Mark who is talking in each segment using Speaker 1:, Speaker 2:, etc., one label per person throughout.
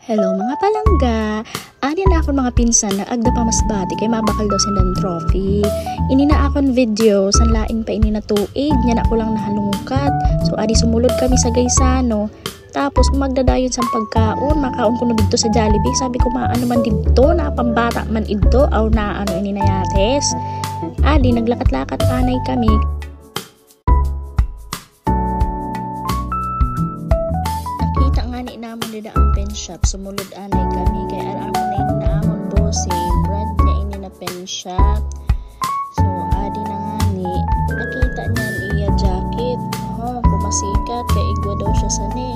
Speaker 1: Hello mga palangga! Ani na ako mga pinsan na agda pa mas bati kay mabakal daw sindan trophy. Ini na akon video san lain pa ini na tuig nya na ko lang nahalungkat. So adi sumulod kami sa Gaisano. Tapos magdadayon sa pagkaon, makaon ko no dito sa Jollibee. Sabi ko maano man dito, na pambata man ito aw na ano ini na yates. Adi naglakat-lakat anay kami. Naman dida ang pen shop, sumulod anay kami kay aram na yun na amon bossing brand niya ini na pen shop. So adi na nga ni nakita niya iya jacket, pumasikat kay igwa daw siya sani.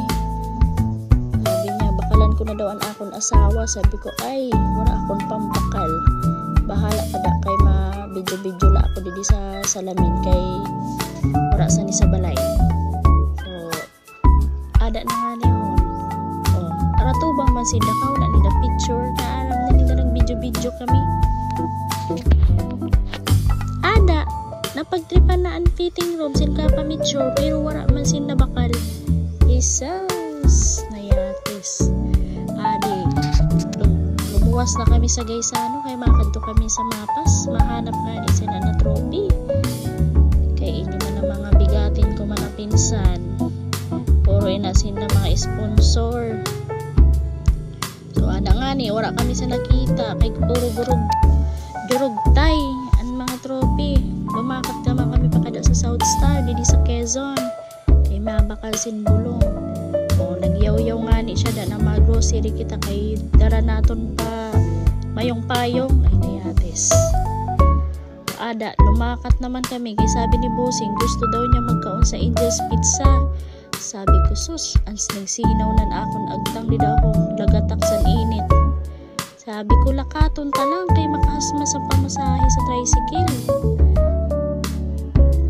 Speaker 1: Sabi niya bakalan ko na daw ang akon asawa. Sabi ko ay wala akon pambakal, bahala ka da kay ma video la ako didi sa salamin kay wala sa ni sa balay. So ada na nga ni ratubang man si Dakaw na nila picture na alam na nila nag-video kami. Ada napagtripan na ang fitting room sin ka pa picture pero wala man sin nabakal. Jesus nayatis. Adi lumuwas na kami sa Gaisano kay makadto kami sa mapas mahanap nga ni sina na trophy. Kay ini man ang mga bigatin ko man ang pinsan. Puro inasin na mga sponsor. So ana nga ni wala kami sa nakita kay puro durog tay ang mga trophy. Lumakat naman kami pa kada sa South Star didi sa Quezon kay mabakal sin bulong. O nagyaw-yaw nga ni siya da na mag-grocery kita kay dara naton pa mayong payong ay nayates. Ada lumakat naman kami kay sabi ni Bossing gusto daw niya magkaon sa Angel's Pizza. Sabi ko sus ans nagsinaw nan akon agtang di daw akong lagatak sa init. Sabi ko lakaton ta lang kay makahasma sa pamasahe sa tricycle.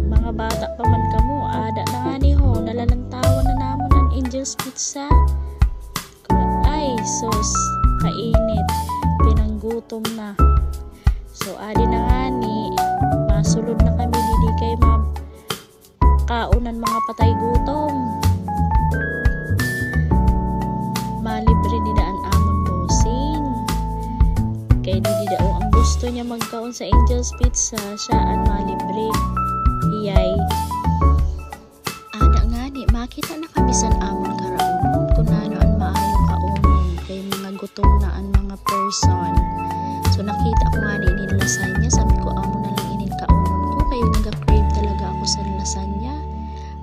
Speaker 1: Mga bata pa man kamo ada na nga ni ho nalalantawan na namon ang Angel's Pizza. Ay sus kainit pinanggutom na. So adi na nga ni masulod na kami didi kay kaunan mga patay gutom. Malibre di daan amon Bossing kay di daw ang gusto niya magkaon sa Angel's Pizza siya ang malibre iyay. Ada nga ni makita na kami san amon karaon kung ano ang maayong kaunon kay mga gutom na ang mga person. So nakita ko nga ni lasagna. Sabi ko amo na lang inin kaunon ko kay nag-crave talaga ako sa lasagna.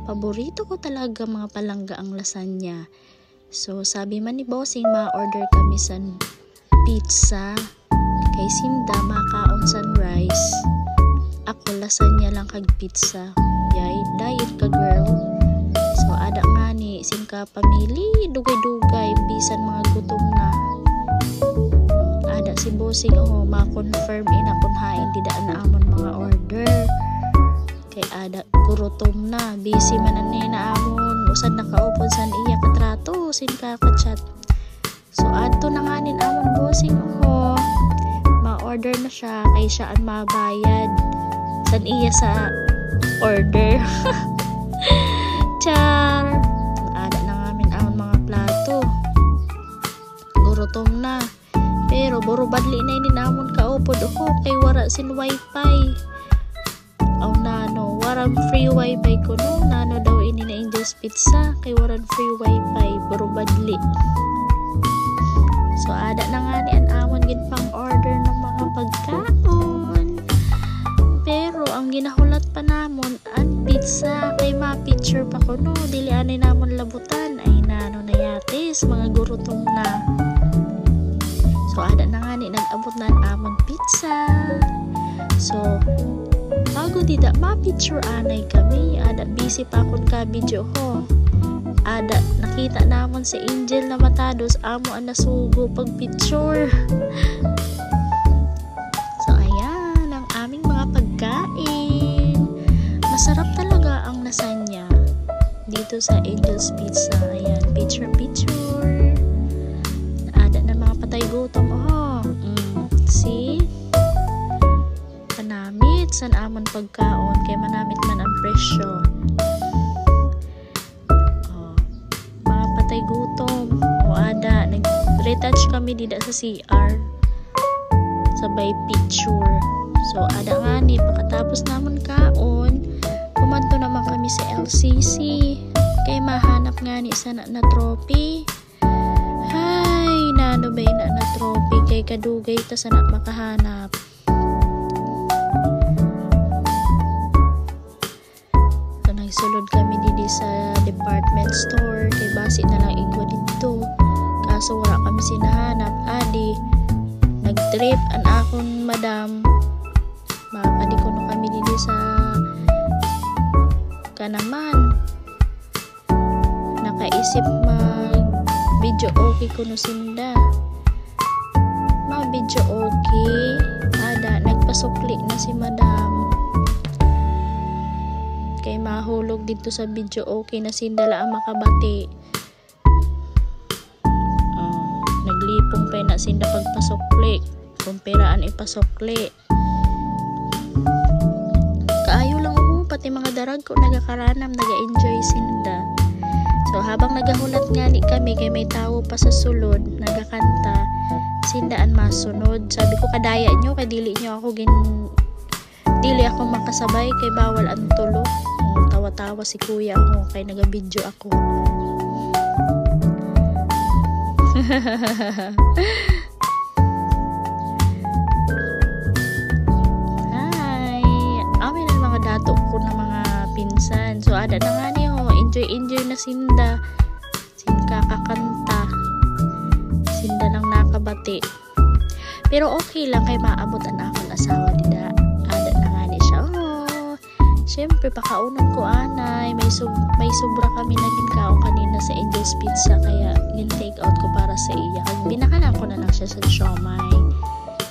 Speaker 1: Paborito ko talaga mga palangga ang lasagna. So sabi man ni Bossing ma-order kami sa pizza kay Sinda makaon sunrise. Ako lasagna lang kag pizza. Yay, diet ka girl. So ada nga ni singka pamili dugay-dugay bisan mga gutom na. Ada si Bossing ma-confirm ina kun hain di daan na amon mga order. Kay ada gurutom na busy man na amon usad nakaupod san iya katrato sin ka-chat. So adto na nga nin amon Bossing ma-order na siya kay siya ang mabayad san iya sa order. Char ada na ngamin amon mga plato gurutom na pero boro badli na ini namon kaupod kay wara sin wifi. Aw nano waran free wifi ko no nano daw ini na Angel's Pizza kay waran free wifi boro badli. So ada na nga ni an amon gid pang order ng mga pagkaon pero ang ginahulat pa namon ang pizza kay ma-picture pa ko no dili anay namon labutan ay nano na yates mga gurutom na. So ada na nga ni nag-abot na ang amon pizza. So bago dida ma-picture anay kami ada busy pa akong ka-video ada nakita namon si Angel na matados amo ang nasugo pag picture. So ayan ang aming mga pagkain. Masarap talaga ang lasagna dito sa Angel's Pizza. Ayan picture ada na mga patay gutom see panamit san amon pagkaon kay manamit man ang presyo. Mga patay gutom o ada retouch kami dida sa CR. Sabay picture. So, ada nga ni, pagkatapos naman kaon, pumanto naman kami sa LCC. Kay mahanap nga ni sana na trophy. Hay, nano ba na trophy? Kay kadugay ta sana makahanap. So, nagsulod kami didi sa department store. Kay basi na lang igwa dito. Kaso wala kami sinahanap. Adi, nag-trip an akon madam. Makakadi ko na kami dito sa kanaman. Nakaisip mag-video okay ko no sinda. Mag-video okay. Ada, nagpasukli na si madam. Kay mahulog dito sa video okay na sinda lang makabati. Naglipong pa na sinda pagpasukli. Kung peraan ipasukli. Kaayo lang ako, pati mga darag ko nagakaranam, naga-enjoy sinda. So habang nagahulat nga ni kami, kay may tao pa sa sulod, nagakanta, sindaan masunod. Sabi ko, kadaya nyo, kay dili nyo ako dili ako makasabay, kay bawal ang tulo. Tawa-tawa si kuya ako, kay naga-video ako. Dato ko na mga pinsan. So, ada na nga niyo. Enjoy na sinda. Sinda kakanta. Sinda lang nakabati. Pero okay lang kay maabot ang akong asawa dida. Ada na nga ni siya. Oh, syempre, pakaunan ko anay. May sobra kami naging kao kanina sa Angel's Pizza. Kaya, take out ko para sa iya. Binakalan ko na lang siya sa siomay.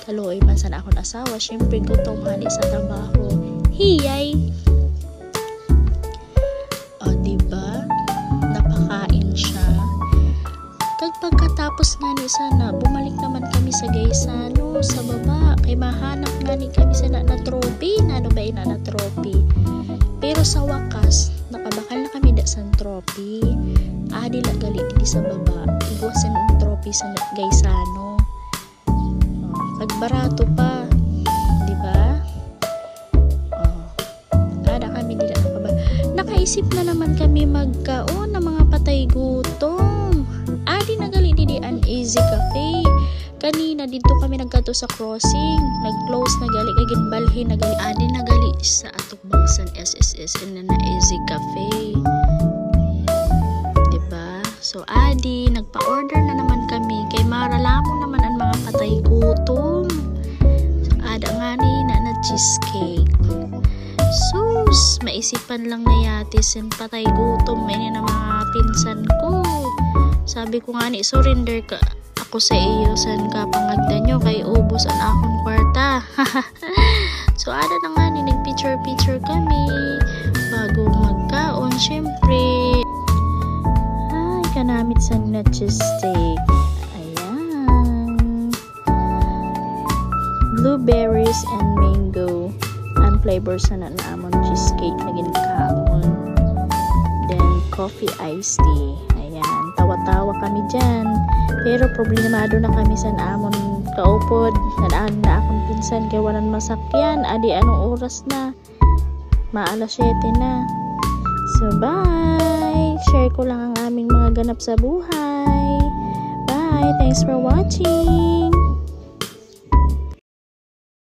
Speaker 1: Kaluoy man sana akong asawa. Syempre, gutom hani sa trabaho. Hiyay. O, diba? Napakain siya. Pagkatapos nga ni sana, bumalik naman kami sa Gaisano, sa baba. Kay mahanap nga ni kami sana na trophy. Nano ba na trophy? Pero sa wakas, nakabakal na kami da sa trophy. Adi lang gali di sa baba. Iwasan ang trophy sa Gaisano. Pagbarato pa. Diba? Nakaisip na naman kami magkaon ng mga patay gutom. Adi nagali didi an Easy Cafe. Kanina dito kami nagkato sa crossing. Nag-close nagali kay ginbalhin nagali. Adi nagali sa Atukbangsan SSS na Easy Cafe. Diba? So adi nagpa-order na naman kami kay maralamo naman ang mga patay gutom. So ada nga ni na cheesecake. Sus, maisipan lang na yati sin patay gutom ini na mga pinsan ko. Sabi ko nga ni, surrender ka ako sa iyo, san ka pangagda nyo kay ubos ang akong kwarta. So ada na nga ni, nagpicture kami bago magkaon. Syempre, ay kanamit sa cheesesteak. Ayan, blueberries and mango flavors na naamon cheesecake na ginkaon. Then coffee iced tea. Ayan, tawa-tawa kami dyan. Pero problemado na kami sa naamon kaupod. Nadaan na akong pinsan kaya walang masakyan. Adi anong oras na? Maalas 7 na. So bye! Share ko lang ang aming mga ganap sa buhay. Bye! Thanks for watching!